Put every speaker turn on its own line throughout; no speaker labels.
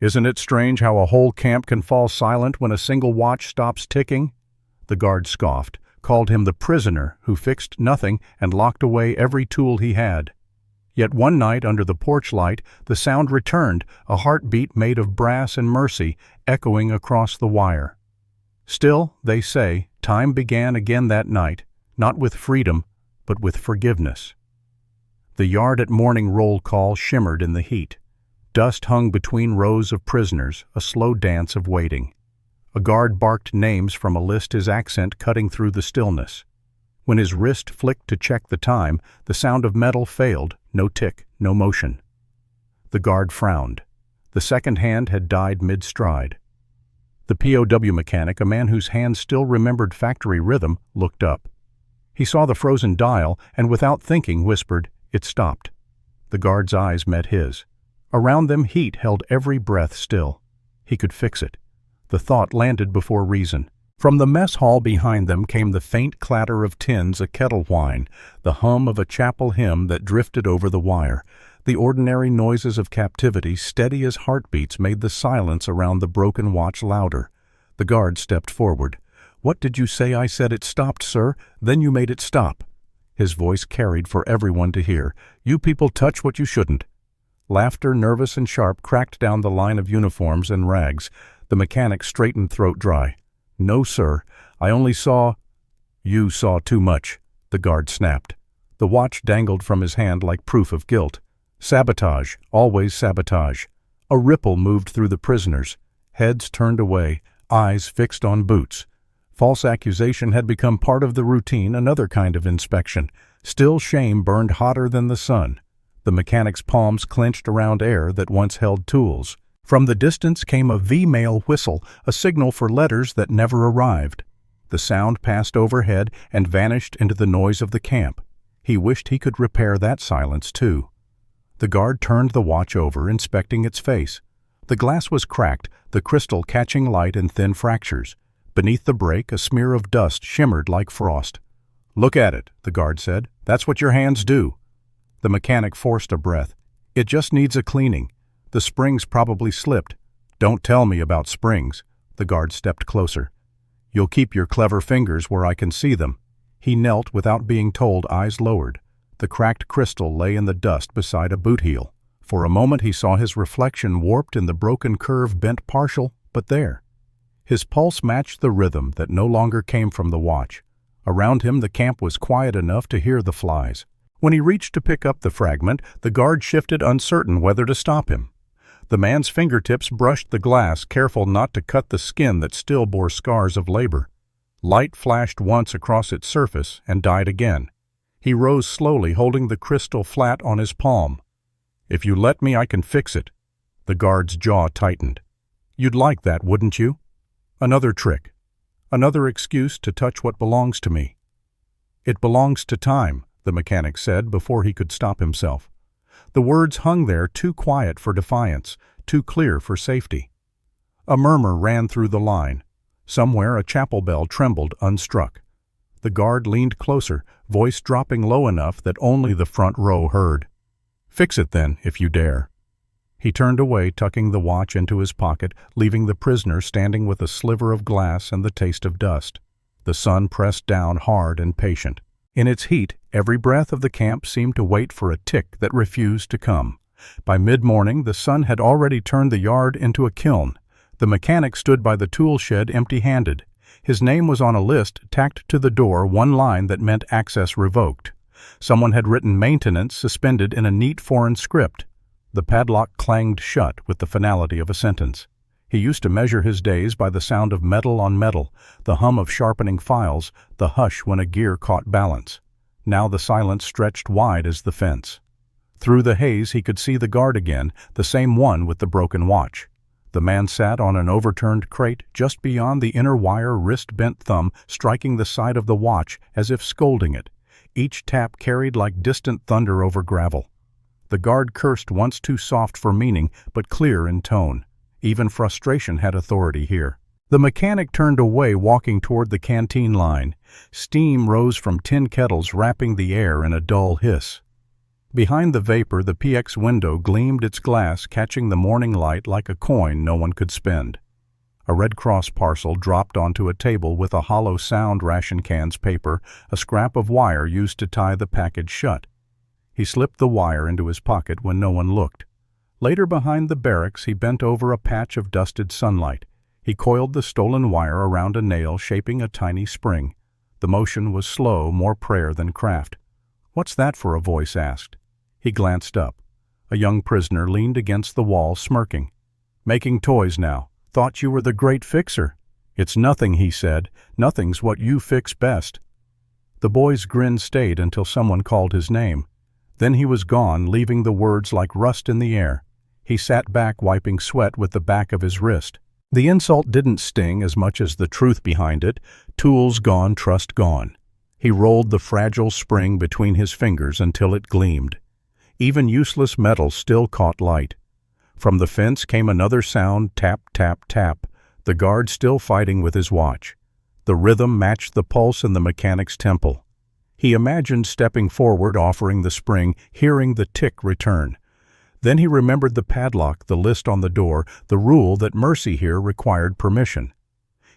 "Isn't it strange how a whole camp can fall silent when a single watch stops ticking?" The guard scoffed, called him the prisoner who fixed nothing and locked away every tool he had. Yet one night under the porch light, the sound returned, a heartbeat made of brass and mercy, echoing across the wire. Still, they say, time began again that night, not with freedom, but with forgiveness. The yard at morning roll call shimmered in the heat. Dust hung between rows of prisoners, a slow dance of waiting. A guard barked names from a list, his accent cutting through the stillness. When his wrist flicked to check the time, the sound of metal failed, no tick, no motion. The guard frowned. The second hand had died mid-stride. The POW mechanic, a man whose hands still remembered factory rhythm, looked up. He saw the frozen dial and without thinking whispered, "It stopped." The guard's eyes met his. Around them heat held every breath still. He could fix it. The thought landed before reason. From the mess hall behind them came the faint clatter of tins, a kettle whine, the hum of a chapel hymn that drifted over the wire. The ordinary noises of captivity, steady as heartbeats, made the silence around the broken watch louder. The guard stepped forward. "What did you say? I said it stopped, sir. Then you made it stop." His voice carried for everyone to hear. "You people touch what you shouldn't." Laughter, nervous and sharp, cracked down the line of uniforms and rags. The mechanic straightened, throat dry. "No, sir. I only saw—" "You saw too much," the guard snapped. The watch dangled from his hand like proof of guilt. Sabotage, always sabotage. A ripple moved through the prisoners. Heads turned away, eyes fixed on boots. False accusation had become part of the routine, another kind of inspection. Still, shame burned hotter than the sun. The mechanic's palms clenched around air that once held tools. From the distance came a V-mail whistle, a signal for letters that never arrived. The sound passed overhead and vanished into the noise of the camp. He wished he could repair that silence too. The guard turned the watch over, inspecting its face. The glass was cracked, the crystal catching light in thin fractures. Beneath the break, a smear of dust shimmered like frost. "Look at it," the guard said. "That's what your hands do." The mechanic forced a breath. "It just needs a cleaning. The springs probably slipped." "Don't tell me about springs." The guard stepped closer. "You'll keep your clever fingers where I can see them." He knelt without being told, eyes lowered. The cracked crystal lay in the dust beside a boot heel. For a moment he saw his reflection warped in the broken curve, bent partial, but there. His pulse matched the rhythm that no longer came from the watch. Around him the camp was quiet enough to hear the flies. When he reached to pick up the fragment, the guard shifted, uncertain whether to stop him. The man's fingertips brushed the glass, careful not to cut the skin that still bore scars of labor. Light flashed once across its surface and died again. He rose slowly, holding the crystal flat on his palm. "If you let me, I can fix it." The guard's jaw tightened. "You'd like that, wouldn't you? Another trick. Another excuse to touch what belongs to me." "It belongs to time," the mechanic said before he could stop himself. The words hung there, too quiet for defiance, too clear for safety. A murmur ran through the line. Somewhere a chapel bell trembled, unstruck. The guard leaned closer, voice dropping low enough that only the front row heard. "Fix it then, if you dare." He turned away, tucking the watch into his pocket, leaving the prisoner standing with a sliver of glass and the taste of dust. The sun pressed down hard and patient. In its heat, every breath of the camp seemed to wait for a tick that refused to come. By mid-morning, the sun had already turned the yard into a kiln. The mechanic stood by the tool shed empty-handed. His name was on a list tacked to the door, one line that meant access revoked. Someone had written maintenance suspended in a neat foreign script. The padlock clanged shut with the finality of a sentence. He used to measure his days by the sound of metal on metal, the hum of sharpening files, the hush when a gear caught balance. Now the silence stretched wide as the fence. Through the haze he could see the guard again, the same one with the broken watch. The man sat on an overturned crate just beyond the inner wire, wrist-bent thumb striking the side of the watch as if scolding it. Each tap carried like distant thunder over gravel. The guard cursed once too soft for meaning, but clear in tone. Even frustration had authority here. The mechanic turned away, walking toward the canteen line. Steam rose from tin kettles, wrapping the air in a dull hiss. Behind the vapor, the PX window gleamed its glass, catching the morning light like a coin no one could spend. A Red Cross parcel dropped onto a table with a hollow sound ration cans paper, a scrap of wire used to tie the package shut. He slipped the wire into his pocket when no one looked. Later, behind the barracks, he bent over a patch of dusted sunlight. He coiled the stolen wire around a nail, shaping a tiny spring. The motion was slow, more prayer than craft. "What's that for?" a voice asked. He glanced up. A young prisoner leaned against the wall, smirking. "Making toys now. Thought you were the great fixer." "It's nothing," he said. "Nothing's what you fix best." The boy's grin stayed until someone called his name. Then he was gone, leaving the words like rust in the air. He sat back, wiping sweat with the back of his wrist. The insult didn't sting as much as the truth behind it. Tools gone, trust gone. He rolled the fragile spring between his fingers until it gleamed. Even useless metal still caught light. From the fence came another sound, tap, tap, tap, the guard still fighting with his watch. The rhythm matched the pulse in the mechanic's temple. He imagined stepping forward, offering the spring, hearing the tick return. Then he remembered the padlock, the list on the door, the rule that mercy here required permission.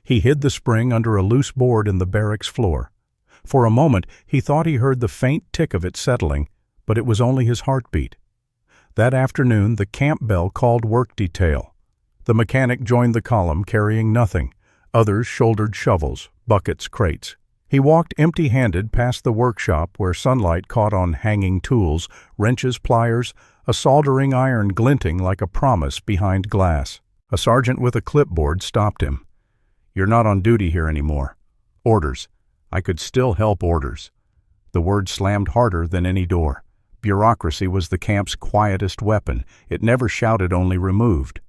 He hid the spring under a loose board in the barracks floor. For a moment he thought he heard the faint tick of it settling, but it was only his heartbeat. That afternoon the camp bell called work detail. The mechanic joined the column carrying nothing. Others shouldered shovels, buckets, crates. He walked empty-handed past the workshop where sunlight caught on hanging tools, wrenches, pliers, a soldering iron glinting like a promise behind glass. A sergeant with a clipboard stopped him. "You're not on duty here anymore." "Orders." "I could still help orders." The word slammed harder than any door. Bureaucracy was the camp's quietest weapon. It never shouted, only removed.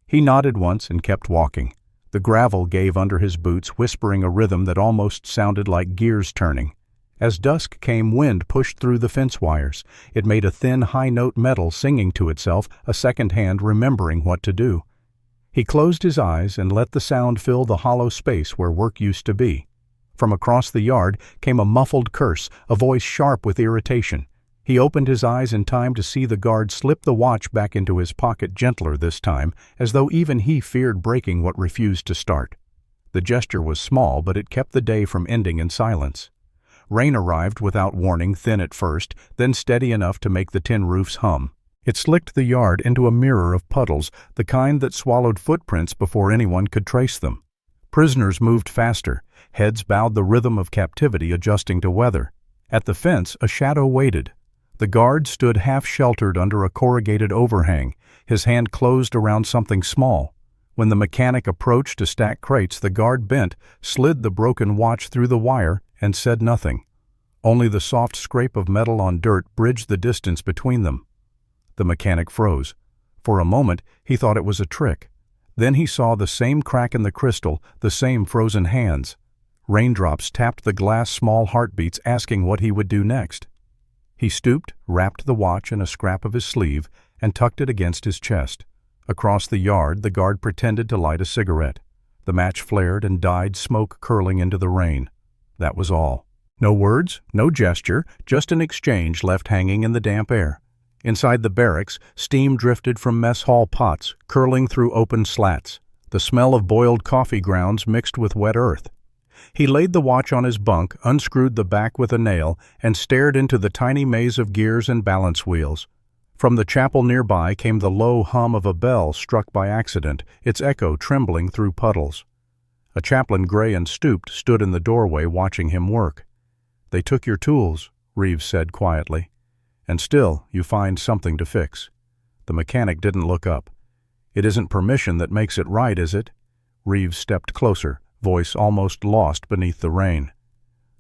He nodded once and kept walking. The gravel gave under his boots, whispering a rhythm that almost sounded like gears turning. As dusk came, wind pushed through the fence wires. It made a thin, high-note metal singing to itself, a second hand remembering what to do. He closed his eyes and let the sound fill the hollow space where work used to be. From across the yard came a muffled curse, a voice sharp with irritation. He opened his eyes in time to see the guard slip the watch back into his pocket, gentler this time, as though even he feared breaking what refused to start. The gesture was small, but it kept the day from ending in silence. Rain arrived without warning, thin at first, then steady enough to make the tin roofs hum. It slicked the yard into a mirror of puddles, the kind that swallowed footprints before anyone could trace them. Prisoners moved faster. Heads bowed, the rhythm of captivity adjusting to weather. At the fence, a shadow waited. The guard stood half-sheltered under a corrugated overhang, his hand closed around something small. When the mechanic approached to stack crates, the guard bent, slid the broken watch through the wire, and said nothing. Only the soft scrape of metal on dirt bridged the distance between them. The mechanic froze. For a moment, he thought it was a trick. Then he saw the same crack in the crystal, the same frozen hands. Raindrops tapped the glass, small heartbeats, asking what he would do next. He stooped, wrapped the watch in a scrap of his sleeve, and tucked it against his chest. Across the yard, the guard pretended to light a cigarette. The match flared and died, smoke curling into the rain. That was all. No words, no gesture, just an exchange left hanging in the damp air. Inside the barracks, steam drifted from mess hall pots, curling through open slats. The smell of boiled coffee grounds mixed with wet earth. He laid the watch on his bunk, unscrewed the back with a nail, and stared into the tiny maze of gears and balance wheels. From the chapel nearby came the low hum of a bell struck by accident, its echo trembling through puddles. A chaplain, gray and stooped, stood in the doorway watching him work. "They took your tools," Reeves said quietly. "And still, you find something to fix." The mechanic didn't look up. "It isn't permission that makes it right, is it?" Reeves stepped closer, voice almost lost beneath the rain.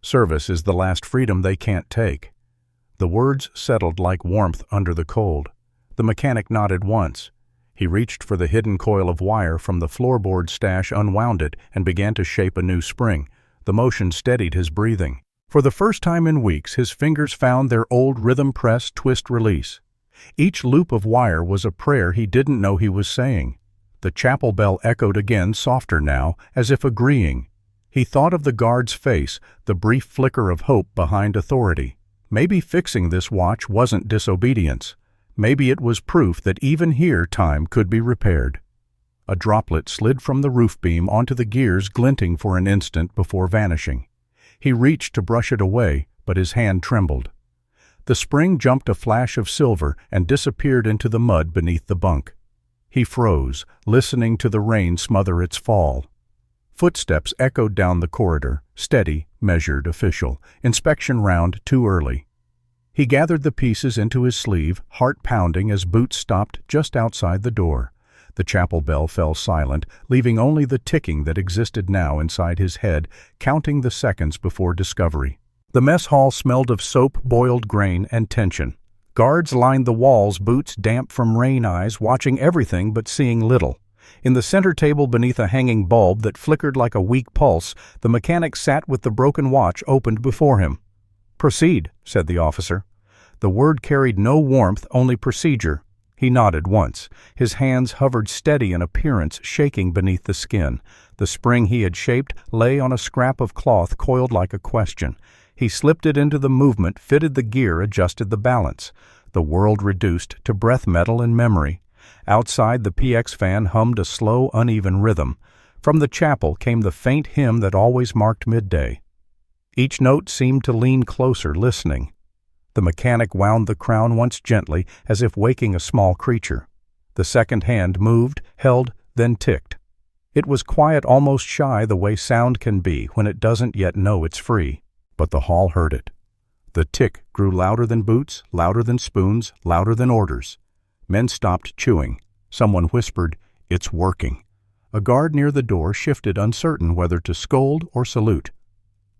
"Service is the last freedom they can't take." The words settled like warmth under the cold. The mechanic nodded once. He reached for the hidden coil of wire from the floorboard stash, unwound it, and began to shape a new spring. The motion steadied his breathing. For the first time in weeks, his fingers found their old rhythm press, twist, release. Each loop of wire was a prayer he didn't know he was saying. The chapel bell echoed again, softer now, as if agreeing. He thought of the guard's face, the brief flicker of hope behind authority. Maybe fixing this watch wasn't disobedience. Maybe it was proof that even here time could be repaired. A droplet slid from the roof beam onto the gears, glinting for an instant before vanishing. He reached to brush it away, but his hand trembled. The spring jumped a flash of silver and disappeared into the mud beneath the bunk. He froze, listening to the rain smother its fall. Footsteps echoed down the corridor, steady, measured, official. Inspection round too early. He gathered the pieces into his sleeve, heart pounding as boots stopped just outside the door. The chapel bell fell silent, leaving only the ticking that existed now inside his head, counting the seconds before discovery. The mess hall smelled of soap, boiled grain, and tension. Guards lined the walls, boots damp from rain eyes, watching everything but seeing little. In the center table beneath a hanging bulb that flickered like a weak pulse, the mechanic sat with the broken watch opened before him. "Proceed," said the officer. The word carried no warmth, only procedure. He nodded once. His hands hovered steady in appearance, shaking beneath the skin. The spring he had shaped lay on a scrap of cloth coiled like a question. He slipped it into the movement, fitted the gear, adjusted the balance. The world reduced to breath metal and memory. Outside, the PX fan hummed a slow, uneven rhythm. From the chapel came the faint hymn that always marked midday. Each note seemed to lean closer, listening. The mechanic wound the crown once gently, as if waking a small creature. The second hand moved, held, then ticked. It was quiet, almost shy, the way sound can be when it doesn't yet know it's free. But the hall heard it. The tick grew louder than boots, louder than spoons, louder than orders. Men stopped chewing. Someone whispered, "It's working." A guard near the door shifted, uncertain whether to scold or salute.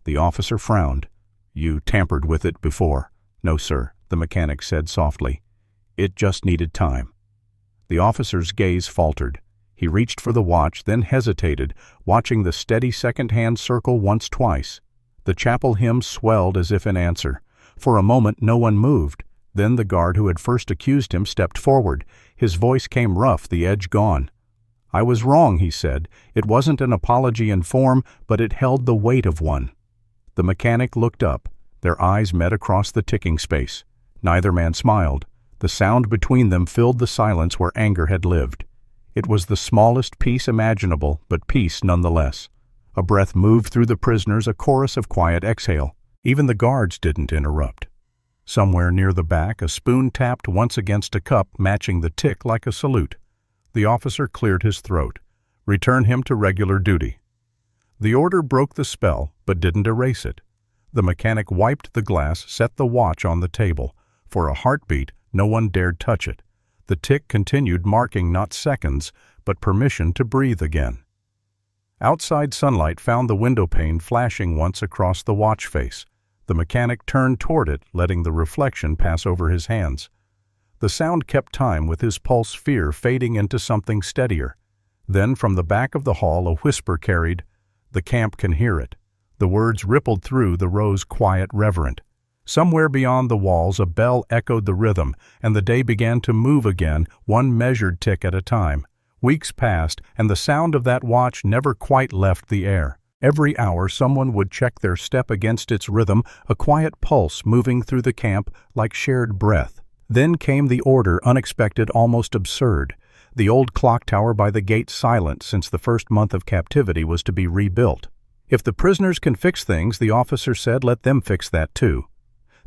The officer frowned. "You tampered with it before." "No, sir," the mechanic said softly. "It just needed time." The officer's gaze faltered. He reached for the watch, then hesitated, watching the steady second hand circle once, twice. The chapel hymn swelled as if in answer. For a moment no one moved. Then the guard who had first accused him stepped forward. His voice came rough, the edge gone. "I was wrong," he said. It wasn't an apology in form, but it held the weight of one. The mechanic looked up. Their eyes met across the ticking space. Neither man smiled. The sound between them filled the silence where anger had lived. It was the smallest peace imaginable, but peace nonetheless. A breath moved through the prisoners, a chorus of quiet exhale. Even the guards didn't interrupt. Somewhere near the back, a spoon tapped once against a cup, matching the tick like a salute. The officer cleared his throat. "Return him to regular duty." The order broke the spell, but didn't erase it. The mechanic wiped the glass, set the watch on the table. For a heartbeat, no one dared touch it. The tick continued, marking not seconds, but permission to breathe again. Outside sunlight found the window pane flashing once across the watch face. The mechanic turned toward it, letting the reflection pass over his hands. The sound kept time with his pulse, fear fading into something steadier. Then from the back of the hall a whisper carried, "The camp can hear it." The words rippled through the row's quiet, reverent. Somewhere beyond the walls a bell echoed the rhythm, and the day began to move again, one measured tick at a time. Weeks passed, and the sound of that watch never quite left the air. Every hour someone would check their step against its rhythm, a quiet pulse moving through the camp like shared breath. Then came the order, unexpected, almost absurd. The old clock tower by the gate silent since the first month of captivity was to be rebuilt. If the prisoners can fix things, the officer said, let them fix that too.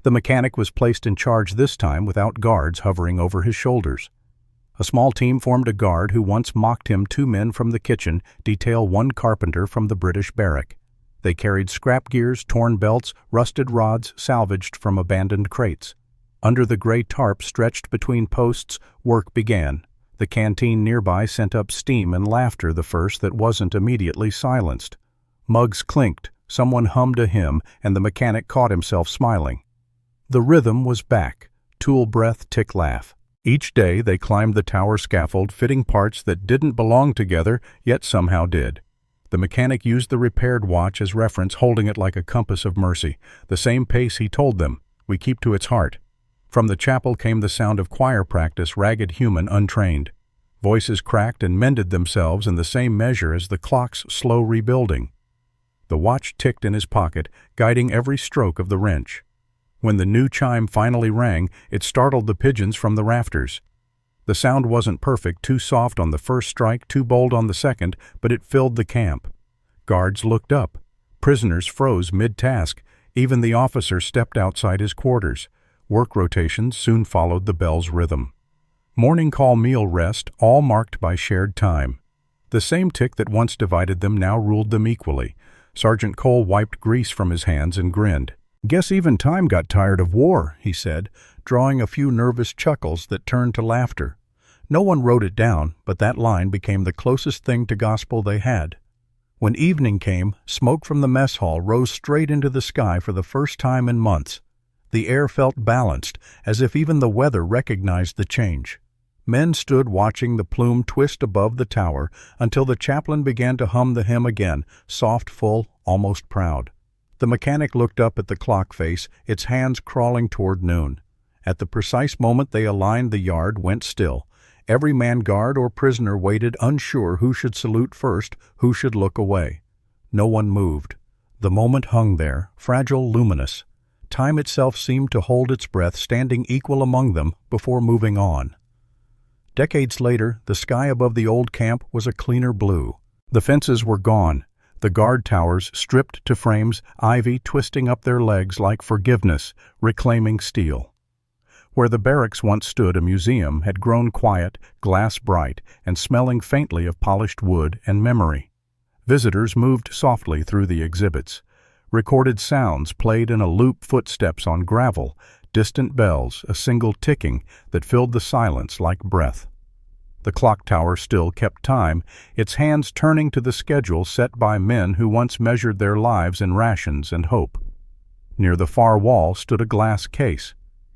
The mechanic was placed in charge this time without guards hovering over his shoulders. A small team formed a guard who once mocked him, 2 men from the kitchen, detail 1 carpenter from the British barrack. They carried scrap gears, torn belts, rusted rods salvaged from abandoned crates. Under the gray tarp stretched between posts, work began. The canteen nearby sent up steam and laughter, the first that wasn't immediately silenced. Mugs clinked, someone hummed a hymn, and the mechanic caught himself smiling. The rhythm was back, tool breath, tick laugh. Each day they climbed the tower scaffold, fitting parts that didn't belong together, yet somehow did. The mechanic used the repaired watch as reference, holding it like a compass of mercy. The same pace, he told them, we keep to its heart. From the chapel came the sound of choir practice, ragged, human, untrained. Voices cracked and mended themselves in the same measure as the clock's slow rebuilding. The watch ticked in his pocket, guiding every stroke of the wrench. When the new chime finally rang, it startled the pigeons from the rafters. The sound wasn't perfect, too soft on the first strike, too bold on the second, but it filled the camp. Guards looked up. Prisoners froze mid-task. Even the officer stepped outside his quarters. Work rotations soon followed the bell's rhythm. Morning call, meal, rest, all marked by shared time. The same tick that once divided them now ruled them equally. Sergeant Cole wiped grease from his hands and grinned. "Guess even time got tired of war," he said, drawing a few nervous chuckles that turned to laughter. No one wrote it down, but that line became the closest thing to gospel they had. When evening came, smoke from the mess hall rose straight into the sky for the first time in months. The air felt balanced, as if even the weather recognized the change. Men stood watching the plume twist above the tower until the chaplain began to hum the hymn again, soft, full, almost proud. The mechanic looked up at the clock face, its hands crawling toward noon. At the precise moment they aligned, the yard went still. Every man, guard or prisoner, waited, unsure who should salute first, who should look away. No one moved. The moment hung there, fragile, luminous. Time itself seemed to hold its breath, standing equal among them before moving on. Decades later, the sky above the old camp was a cleaner blue. The fences were gone, the guard towers stripped to frames, ivy twisting up their legs like forgiveness, reclaiming steel. Where the barracks once stood, a museum had grown quiet, glass bright, and smelling faintly of polished wood and memory. Visitors moved softly through the exhibits. Recorded sounds played in a loop, footsteps on gravel, distant bells, a single ticking that filled the silence like breath. The clock tower still kept time, its hands turning to the schedule set by men who once measured their lives in rations and hope. Near the far wall stood a glass case.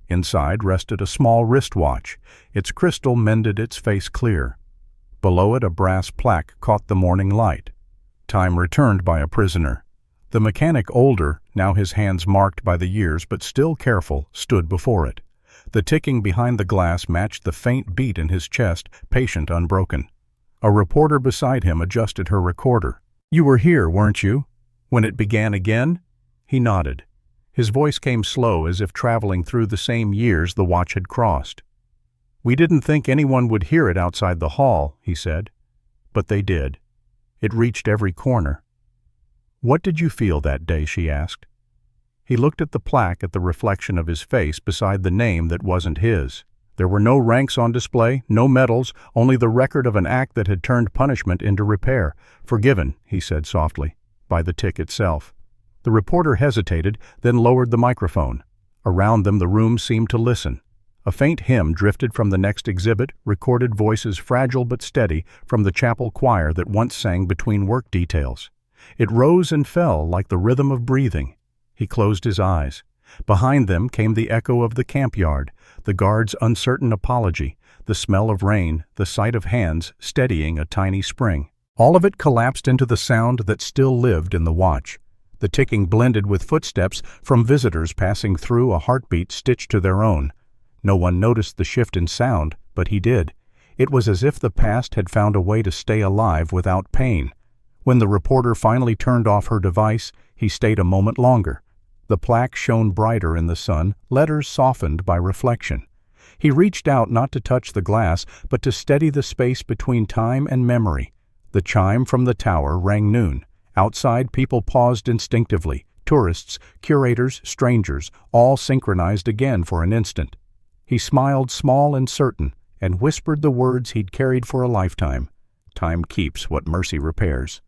Inside rested a small wristwatch. Its crystal mended its face clear. Below it a brass plaque caught the morning light. Time returned by a prisoner. The mechanic, older, now his hands marked by the years but still careful, stood before it. The ticking behind the glass matched the faint beat in his chest, patient, unbroken. A reporter beside him adjusted her recorder. "You were here, weren't you, when it began again?" He nodded. His voice came slow, as if traveling through the same years the watch had crossed. "We didn't think anyone would hear it outside the hall," he said. "But they did. It reached every corner." "What did you feel that day?" she asked. He looked at the plaque, at the reflection of his face beside the name that wasn't his. There were no ranks on display, no medals, only the record of an act that had turned punishment into repair. "Forgiven," he said softly, "by the tick itself." The reporter hesitated, then lowered the microphone. Around them the room seemed to listen. A faint hymn drifted from the next exhibit, recorded voices fragile but steady from the chapel choir that once sang between work details. It rose and fell like the rhythm of breathing. He closed his eyes. Behind them came the echo of the camp yard, the guard's uncertain apology, the smell of rain, the sight of hands steadying a tiny spring. All of it collapsed into the sound that still lived in the watch. The ticking blended with footsteps from visitors passing through, a heartbeat stitched to their own. No one noticed the shift in sound, but he did. It was as if the past had found a way to stay alive without pain. When the reporter finally turned off her device, he stayed a moment longer. The plaque shone brighter in the sun, letters softened by reflection. He reached out not to touch the glass, but to steady the space between time and memory. The chime from the tower rang noon. Outside, people paused instinctively. Tourists, curators, strangers, all synchronized again for an instant. He smiled, small and certain, and whispered the words he'd carried for a lifetime. "Time keeps what mercy repairs."